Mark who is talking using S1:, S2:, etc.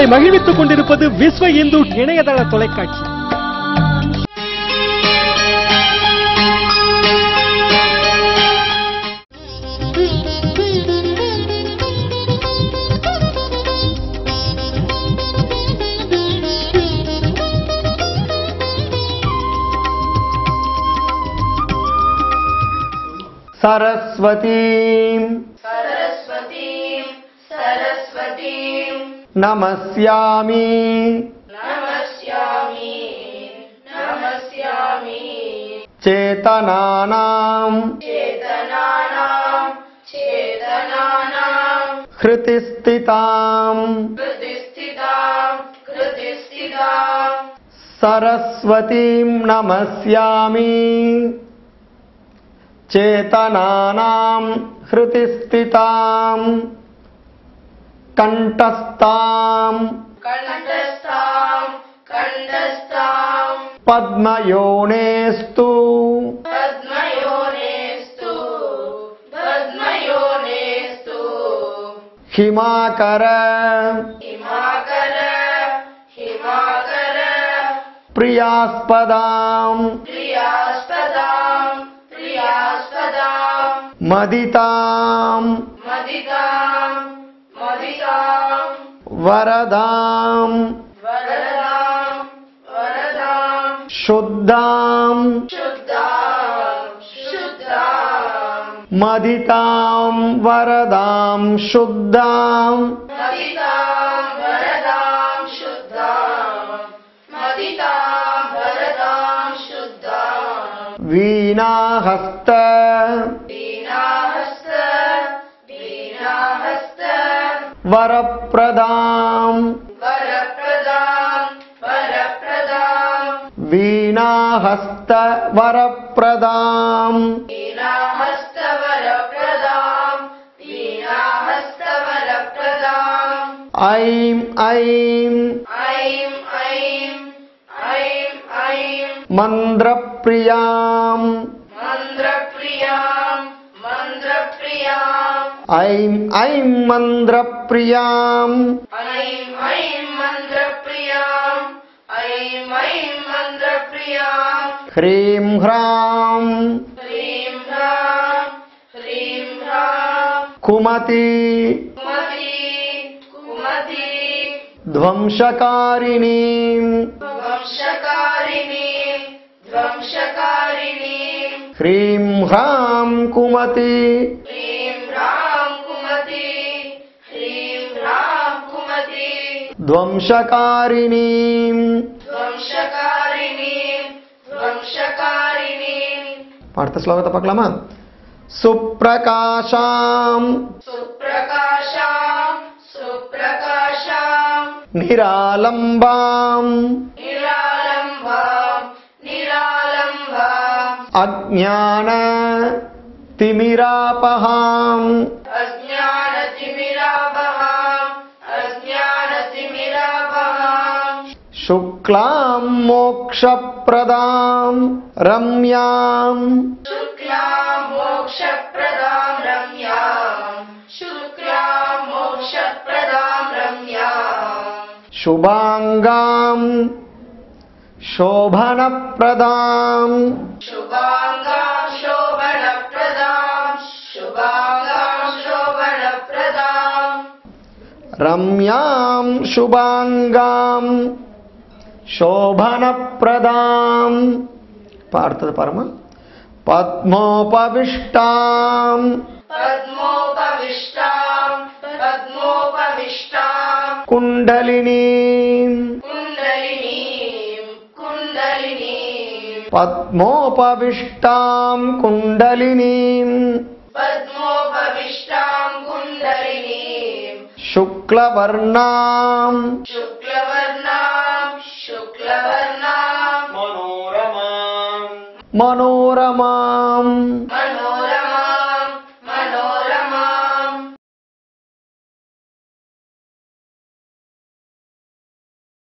S1: உங்களை மகிழ்வித்துக் கொண்டிருப்பது விஸ்வ இந்து இணையதள தொலைக்காட்சி.
S2: सरस्वतीं नमस्यामि चेतनानां हृतिस्थितां सरस्वतीं नमस्यामि चेतनानां हृतिस्थितां कंठस्थां पद्मयोनेस्तु हिमाकर प्रियास्पदां मदितां वरदां शुद्धां मदितां वरदां शुद्धां वीणाहस्त वरप्रदां वीणाहस्त वरप्रदां ऐं ऐं मन्द्रप्रियां ऐं ऐं मन्द्रप्रियां ह्रीं ह्रां कुमति ध्वंसकारिणीं ह्रीं ह्रां कुमति ध्वंसकारिणीं पाठ्य श्लोक पकड़ामा सुप्रकाशां निरालंबां अज्ञान तिमिरापहां शुक्लां मोक्षप्रदां रम्यां शुभांगां शोभनप्रदां रम्यां शुभांगां शोभनप्रदां पार्थद परम पद्मोपविष्टां कुंडलिनीं पद्मोपविष्टां कुंडलिनीं शुक्लवर्णां मनोरमां